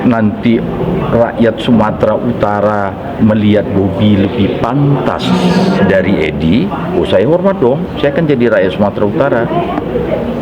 nanti rakyat Sumatera Utara melihat Bobi lebih pantas dari Edi, saya hormat dong, saya akan jadi rakyat Sumatera Utara.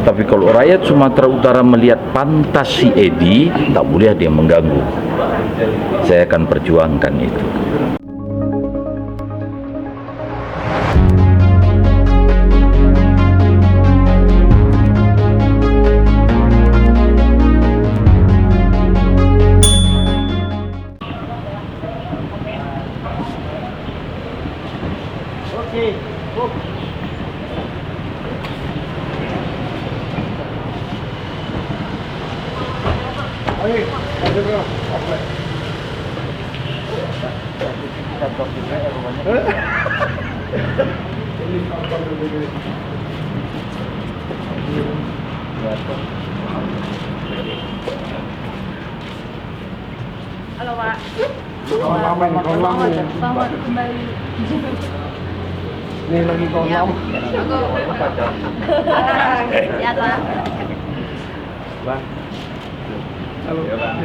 Tapi kalau rakyat Sumatera Utara melihat pantas si Edi, tak boleh ada yang mengganggu. Saya akan perjuangkan itu. Halo Pak. Selamat kembali. Ini lagi kawan lama. Ya Pak. Bang. Halo. Ya, Bang.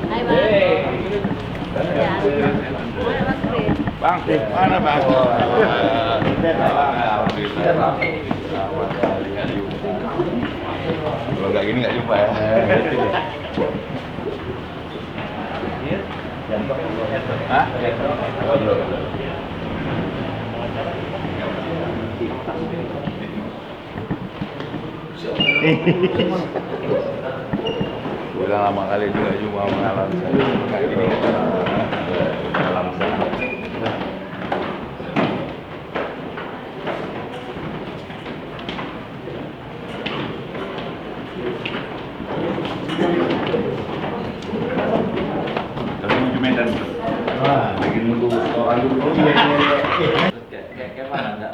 Hai Bang. Ya. Bang, mana Bang? Kalau nggak gini nggak jumpa ya. Hah? Udah lama kali juga jumpa mengalam saya. Nggak gini alam saya. Lagi nunggu orang dulu. Kayak mana enggak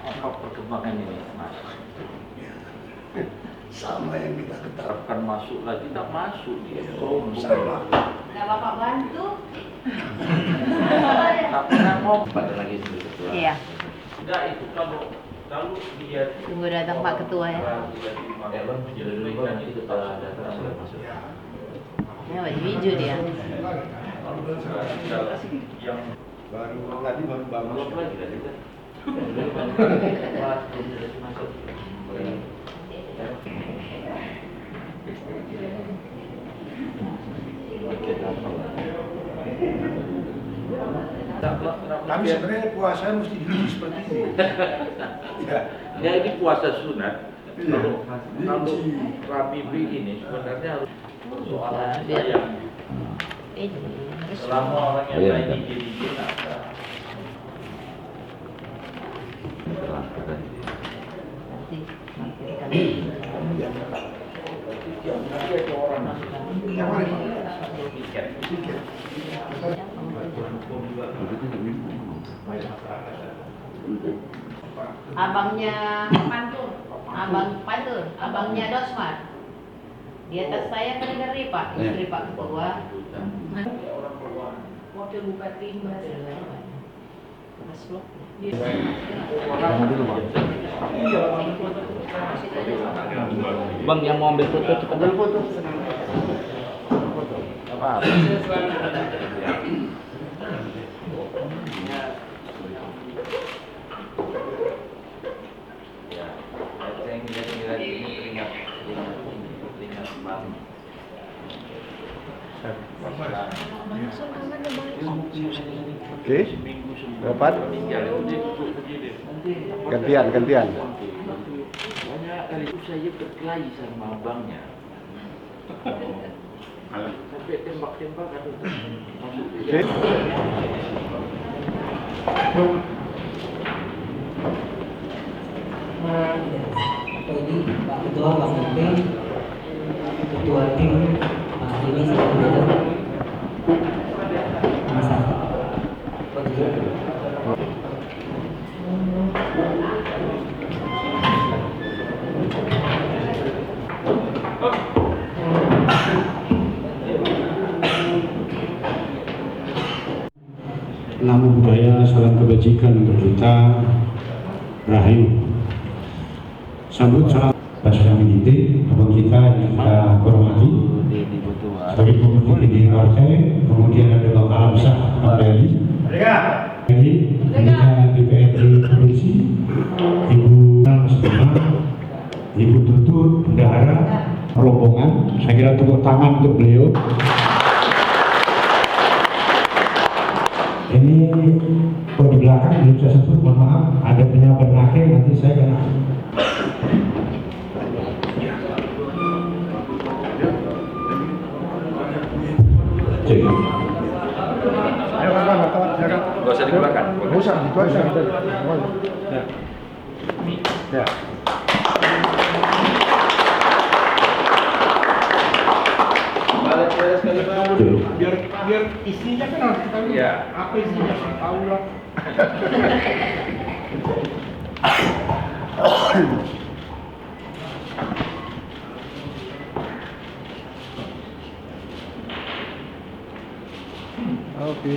apa perkembangan ini, Mas? Sama yang kita ketahui. Harapkan masuk lagi, tak masuk dia. Sama. Enggak Bapak bantu. Tak pernah mau pada lagi itu. Iya. Enggak, itu kalau dia Tunggu datang Pak Ketua ya. Ya baju hijau dia. yang Baru tadi baru bagus. Tapi sebenarnya puasa mesti diuji seperti ini. Ya ini puasa sunat. Iya. Kalau Rabibi ini sebenarnya harus persoalan Biar- yang Ini harus selama orang yang Iya, lain iya. izin ada. nanti kita Yang mana? Tiket. Abangnya Pantun, abangnya Dosmar. Di atas saya kan ngeri Pak, istri Pak Ketua. Wakil Bupati Mas Blok. Bang yang mau ambil foto cepat. Ambil foto. Apa? Oke. Dapat? Gantian. Banyak kali itu saya berkelahi sama abangnya. Sampai tembak-tembak ada masuk Oke. Atau ini Pak Ketua, Pak Menteri, Ketua tim, Pak ini saya beda. Mas Adi. Pak Ketua. Nama budaya salam kebajikan untuk kita. Rahayu. Sambut salam Pak Miniti, abang kita yang kita hormati sebagai pemimpin di partai. Kemudian ada Bapak Amsah Abdali, kita DPRD Provinsi, Ibu Setengah, Ibu Tutut, Bendahara, rombongan. Saya kira tepuk tangan untuk beliau. Ini kalau di belakang belum saya sebut, mohon maaf, ada penyampaian akhir, nanti saya akan cek. Gak usah digunakan. Nggak usah, itu aja. Ya. Biar isinya kan harus kita lihat. Ya. Apa isinya? Tahu lah. Oke.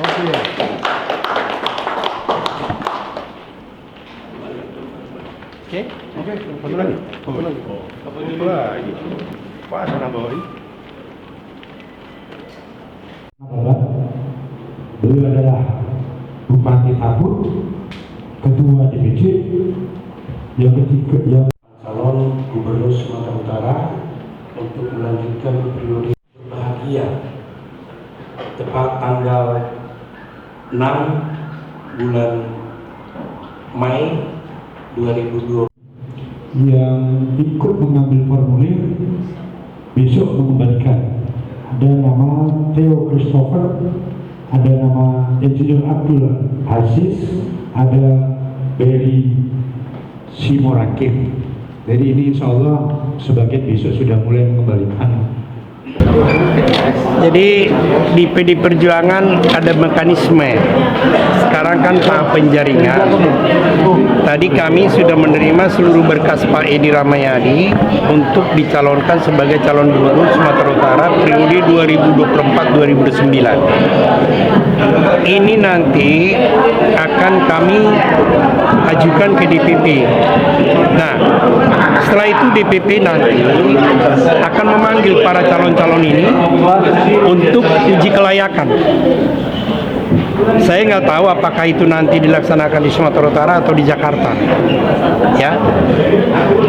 Oke ya. Oke, satu lagi. Satu lagi. Pak sana bawa ini. Beliau adalah Bupati Tabur, Ketua DPC, yang ketiga yang calon Gubernur Sumatera Utara untuk melanjutkan periode berbahagia tepat tanggal 6 bulan Mei 2020 yang ikut mengambil formulir besok mengembalikan. Ada nama Theo Christopher, ada nama Engineer Abdul Aziz, ada Berry Simorakim. Jadi ini insya Allah sebagian besok sudah mulai mengembalikan. Jadi di PD Perjuangan ada mekanisme. Sekarang kan tahap penjaringan. Tadi kami sudah menerima seluruh berkas Pak Edi Rahmayadi untuk dicalonkan sebagai calon gubernur Sumatera Utara periode 2024-2029. Ini nanti akan kami ajukan ke DPP. Nah, setelah itu DPP nanti akan memanggil para calon-calon ini untuk uji kelayakan. Saya nggak tahu apakah itu nanti dilaksanakan di Sumatera Utara atau di Jakarta, ya.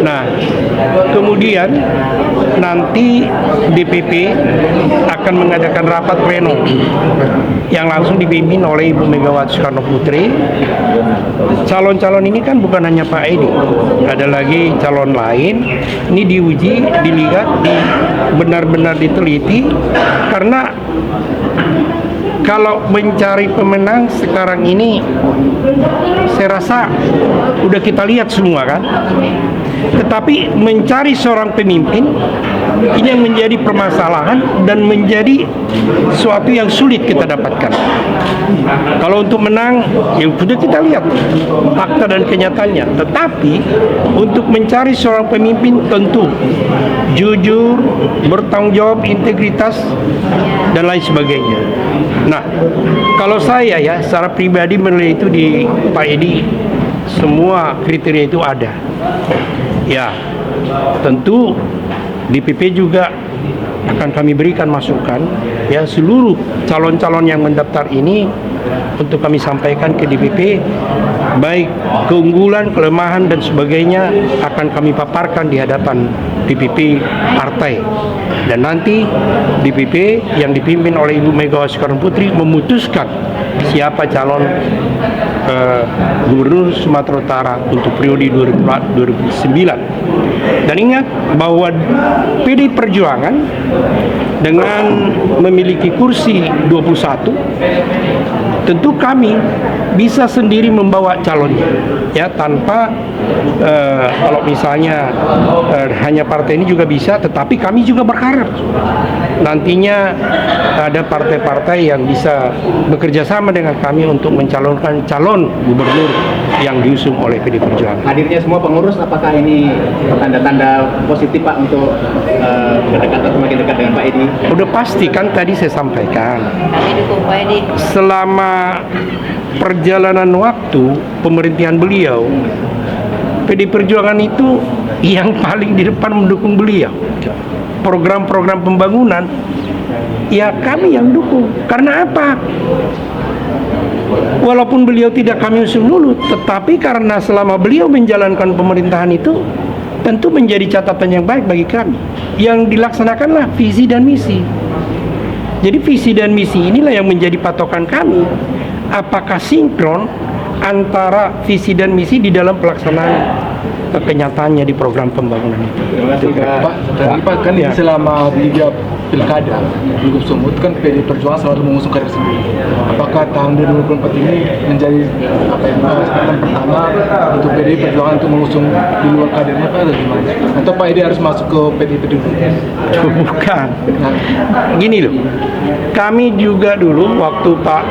Nah, kemudian nanti DPP akan mengadakan rapat pleno yang langsung dipimpin oleh Ibu Megawati Soekarno Putri. Calon-calon ini kan bukan hanya Pak Edi, ada lagi calon lain. Ini diuji, dilihat, benar-benar diteliti, karena kalau mencari pemenang sekarang ini saya rasa udah kita lihat semua kan. Tetapi mencari seorang pemimpin ini yang menjadi permasalahan dan menjadi sesuatu yang sulit kita dapatkan. Kalau untuk menang, ya sudah kita lihat fakta dan kenyataannya. Tetapi untuk mencari seorang pemimpin tentu jujur, bertanggung jawab, integritas, dan lain sebagainya. Nah, kalau saya ya secara pribadi menilai itu di Pak Edi semua kriteria itu ada. Ya, tentu DPP juga akan kami berikan masukan ya, seluruh calon-calon yang mendaftar ini untuk kami sampaikan ke DPP, baik keunggulan, kelemahan dan sebagainya akan kami paparkan di hadapan DPP partai. Dan nanti DPP yang dipimpin oleh Ibu Megawati Soekarno Putri memutuskan siapa calon Gubernur Sumatera Utara untuk periode 2009. Dan ingat bahwa PD Perjuangan dengan memiliki kursi 21, tentu kami bisa sendiri membawa calonnya, ya, tanpa kalau misalnya hanya partai ini juga bisa, tetapi kami juga berharap nantinya ada partai-partai yang bisa bekerja sama dengan kami untuk mencalonkan calon gubernur yang diusung oleh PD Perjuangan. Hadirnya semua pengurus, apakah ini tanda-tanda positif Pak untuk berdekatan, semakin dekat dengan Pak Edi? Udah pasti kan tadi saya sampaikan. Dukung Pak Edi. Selama perjalanan waktu pemerintahan beliau, PD Perjuangan itu yang paling di depan mendukung beliau. Program-program pembangunan, ya kami yang dukung. Karena apa? Walaupun beliau tidak kami usung dulu, tetapi karena selama beliau menjalankan pemerintahan itu, tentu menjadi catatan yang baik bagi kami. Yang dilaksanakanlah visi dan misi. Jadi visi dan misi inilah yang menjadi patokan kami. Apakah sinkron antara visi dan misi di dalam pelaksanaan kenyataannya di program pembangunan itu. Pak, tadi Pak kan ini selama Liga Pilkada Lingkup Sumut kan PD Perjuangan selalu mengusung kader sendiri. Apakah tahun 2024 ini menjadi kesempatan pertama untuk PD Perjuangan untuk mengusung di luar kadernya Pak atau gimana? Atau Pak Edi harus masuk ke PDIP dulu? Bukan. Gini loh. Kami juga dulu waktu Pak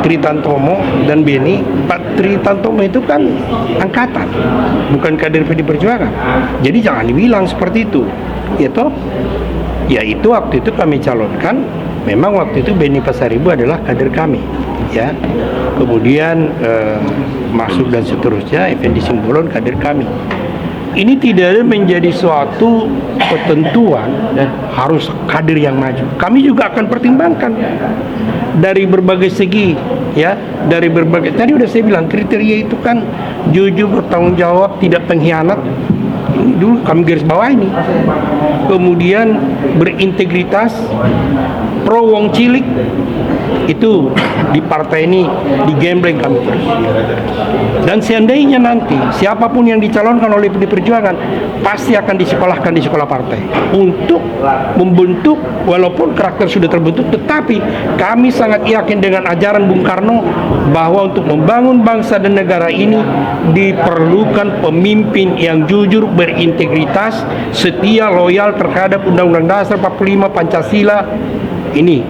Tritantomo dan Beni, Pak Tritantomo itu kan angkatan, bukan kader PD Perjuangan. Jadi jangan dibilang seperti itu. Ya itu waktu itu kami calonkan. Memang waktu itu Beni Pasaribu adalah kader kami, ya. Kemudian masuk dan seterusnya Effendi Simbolon kader kami. Ini tidak ada menjadi suatu ketentuan harus kader yang maju. Kami juga akan pertimbangkan dari berbagai segi, ya, dari berbagai. Tadi udah saya bilang kriteria itu kan jujur, bertanggung jawab, tidak pengkhianat. Ini dulu kami garis bawah ini. Kemudian berintegritas, pro wong cilik, itu di partai ini digembleng kami terus. Dan seandainya nanti siapapun yang dicalonkan oleh PD Perjuangan pasti akan disekolahkan di sekolah partai untuk membentuk, walaupun karakter sudah terbentuk, tetapi kami sangat yakin dengan ajaran Bung Karno bahwa untuk membangun bangsa dan negara ini diperlukan pemimpin yang jujur, berintegritas, setia, loyal terhadap Undang-Undang Dasar 45, Pancasila. Ini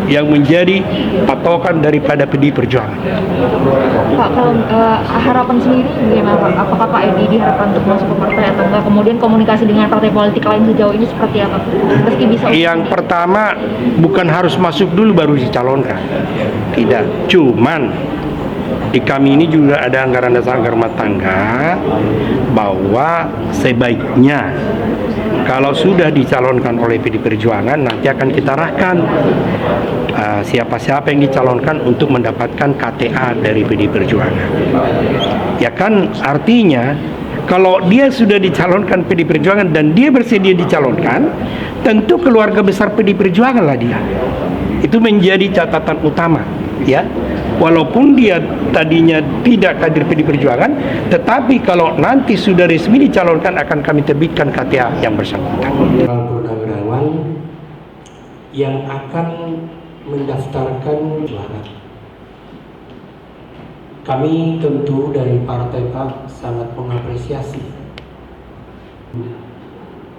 yang menjadi patokan daripada PD Perjuangan. Pak, kalau harapan sendiri bagaimana Pak? Apakah Pak Edi diharapkan untuk masuk ke partai atau enggak? Kemudian komunikasi dengan partai politik lain sejauh ini seperti apa? Meski bisa. Yang pertama, bukan harus masuk dulu baru dicalonkan. Tidak, cuman di kami ini juga ada anggaran dasar rumah tangga bahwa sebaiknya kalau sudah dicalonkan oleh PD Perjuangan nanti akan kita arahkan siapa-siapa yang dicalonkan untuk mendapatkan KTA dari PD Perjuangan. Ya kan, artinya kalau dia sudah dicalonkan PD Perjuangan dan dia bersedia dicalonkan, tentu keluarga besar PD Perjuangan lah dia. Itu menjadi catatan utama, ya. Walaupun dia tadinya tidak kader PD Perjuangan, tetapi kalau nanti sudah resmi dicalonkan akan kami terbitkan KTA yang bersangkutan. Purnawirawan yang akan mendaftarkan suara. Kami tentu dari Partai Pak sangat mengapresiasi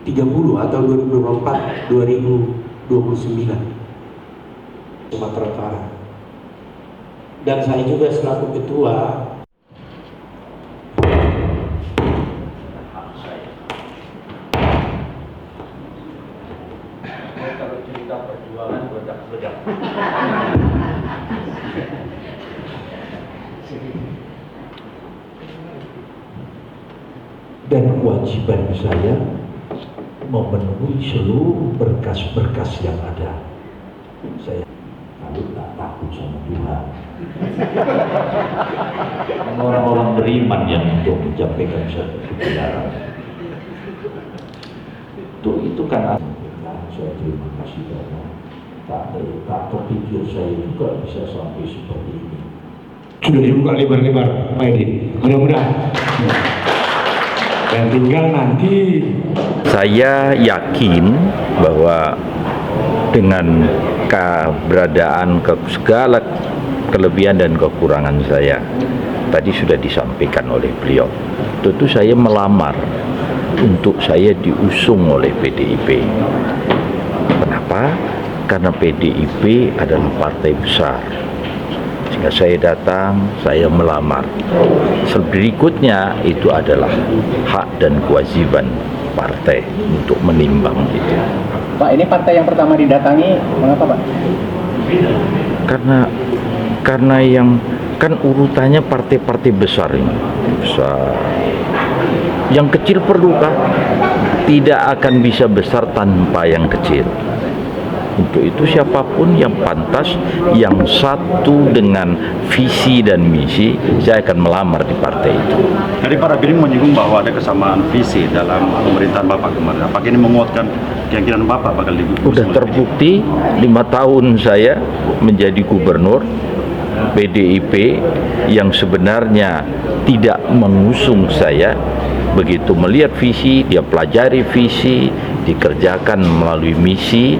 30 atau 2024 2029 Sumatera Utara. Dan saya juga selaku ketua kalau cerita perjuangan meledak-meledak. Dan kewajiban saya memenuhi seluruh berkas-berkas yang ada. Saya lalu tak takut sama Tuhan. Orang-orang beriman yang untuk menyampaikan satu kebenaran. Itu kan saya terima kasih banyak. Tak terpikir saya juga bisa sampai seperti ini. Sudah dibuka lebar-lebar, Pak Edi. Mudah-mudahan. Dan tinggal nanti. Saya yakin bahwa dengan keberadaan segala kelebihan dan kekurangan saya tadi sudah disampaikan oleh beliau, tentu saya melamar untuk saya diusung oleh PDIP. Kenapa? Karena PDIP adalah partai besar, Sehingga saya datang, saya melamar. Berikutnya itu adalah hak dan kewajiban partai untuk menimbang itu. Pak, ini partai yang pertama didatangi, mengapa Pak? Karena yang kan urutannya partai-partai besar ini. Besar. Yang kecil perlukah? Tidak akan bisa besar tanpa yang kecil. Untuk itu siapapun yang pantas, yang satu dengan visi dan misi, saya akan melamar di partai itu. Dari para Biring menyinggung bahwa ada kesamaan visi dalam pemerintahan Bapak kemarin. Apakah ini menguatkan keyakinan Bapak bakal digusur? Sudah terbukti 5 tahun saya menjadi gubernur PDIP yang sebenarnya tidak mengusung saya. Begitu melihat visi, dia pelajari visi, dikerjakan melalui misi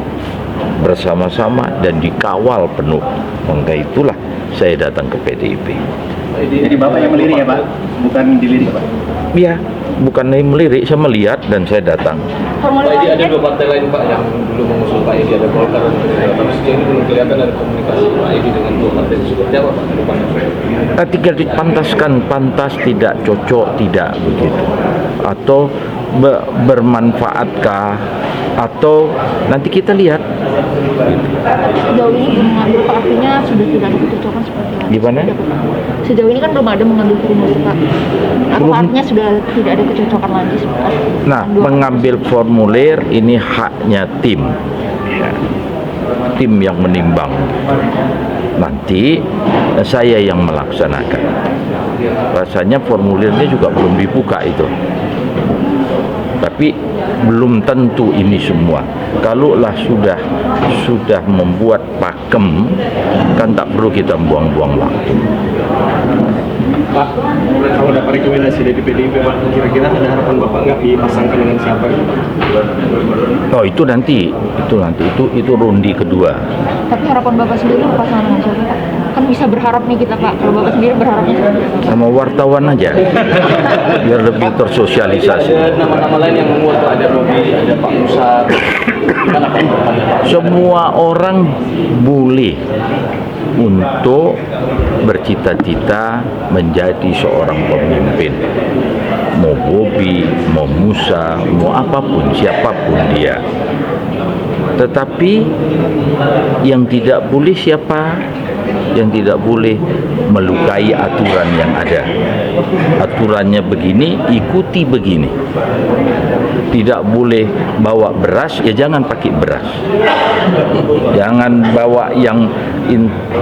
bersama-sama dan dikawal penuh. Maka itulah saya datang ke PDIP. Jadi Bapak yang melirik ya Pak, bukan dilirik Pak? Iya, bukan melirik, saya melihat dan saya datang. Pak Edi, ada 2 partai lain Pak yang dulu mengusul Pak Edi, ada Golkar dan Gerindra. Tapi sejauh ini belum kelihatan ada komunikasi Pak Edi dengan 2 partai itu. Seperti apa Pak ke depannya? Tinggal dipantaskan, pantas tidak, cocok tidak, begitu. Atau bermanfaatkah, atau nanti kita lihat. Sejauh ini belum mengambil, Pak, artinya sudah tidak ada kecocokan seperti apa? Gimana? Sejauh ini kan belum ada mengambil formulir, Pak. Apa artinya sudah tidak ada kecocokan lagi? Nah, mengambil formulir ini haknya tim. Tim yang menimbang. Nanti saya yang melaksanakan. Rasanya formulirnya juga belum dibuka itu. Tapi belum tentu ini semua. Kalaulah sudah membuat pakem, kan tak perlu kita buang-buang waktu. Pak, kalau dapat rekomendasi dari PDIP Pak, kira-kira ada harapan Bapak nggak dipasangkan dengan siapa? Oh itu nanti itu rundi kedua. Tapi harapan Bapak sendiri pasangan dengan siapa, Pak? Kan bisa berharap nih kita, Pak. Kalau Bapak sendiri berharapnya sama wartawan aja, biar lebih tersosialisasi. Ada nama-nama lain yang menguat Pak, ada Robi, ada Pak Musa. Gimana Pak? Semua orang boleh untuk bercita-cita menjadi seorang pemimpin. Mau Bobi, mau Musa, mau apapun, siapapun dia. Tetapi yang tidak boleh siapa? Yang tidak boleh melukai aturan yang ada. Aturannya begini, ikuti begini. Tidak boleh bawa beras, ya jangan pakai beras. Jangan bawa yang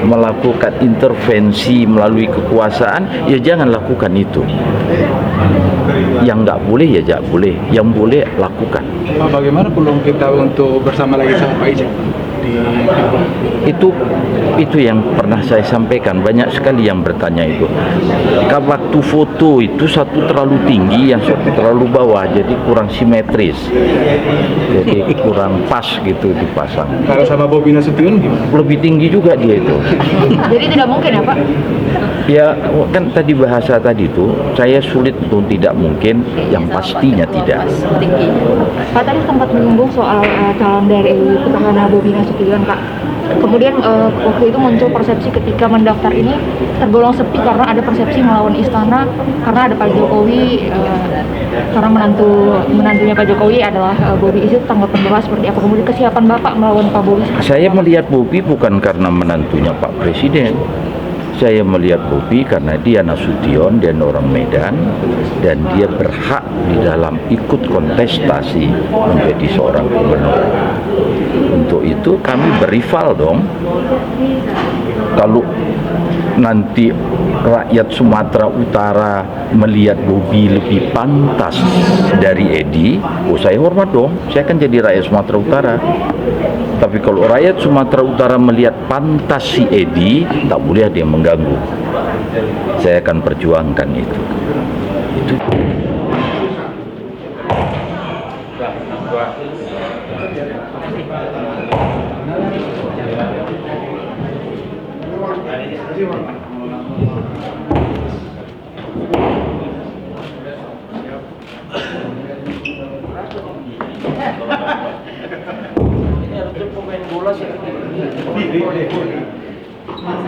melakukan intervensi melalui kekuasaan, ya jangan lakukan itu. Yang nggak boleh ya nggak boleh, yang boleh lakukan. Pak, bagaimana peluang kita untuk bersama lagi sama Pak Ijek? Itu yang pernah saya sampaikan, banyak sekali yang bertanya itu. Waktu foto itu satu terlalu tinggi, yang satu terlalu bawah, jadi kurang simetris, jadi kurang pas gitu dipasang. Kalau sama Bobi Nasution gimana? Lebih tinggi juga dia itu. Jadi tidak mungkin ya Pak? Ya kan tadi bahasa tadi itu, saya sulit untuk tidak mungkin, yang pastinya tidak. Pak tadi sempat menyinggung soal calon dari petahana Bobi Nasution, Pak. Kemudian waktu itu muncul persepsi ketika mendaftar ini tergolong sepi karena ada persepsi melawan istana, karena ada Pak Jokowi, karena menantunya Pak Jokowi adalah Bobi. Itu tanggapan Bapak seperti apa? Kemudian kesiapan Bapak melawan Pak Bobi? Saya melihat Bobi bukan karena menantunya Pak Presiden. Saya melihat Bobi karena dia Nasution, dia orang Medan, dan dia berhak di dalam ikut kontestasi menjadi seorang gubernur. Untuk itu kami berival dong. Kalau nanti rakyat Sumatera Utara melihat Bobi lebih pantas dari Edi, saya hormat dong, saya kan jadi rakyat Sumatera Utara. Tapi kalau rakyat Sumatera Utara melihat pantas si Edi, tak boleh ada yang mengganggu. Saya akan perjuangkan itu. Selamat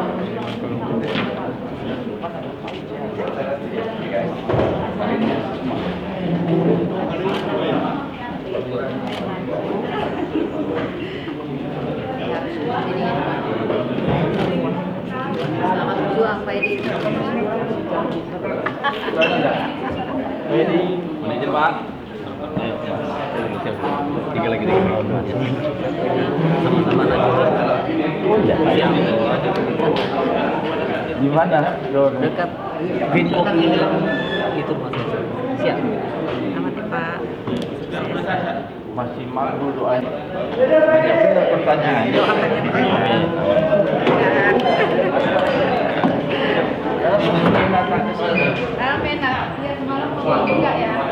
berjuang Pak Edi. Manajer Pak. Tiga lagi. Sama-sama Di mana? Dekat Binko itu Mas. Siap. Selamat ya Pak. Masih malu doanya. Banyak benar pertanyaan. Amin. Dia semalam ngomong juga ya.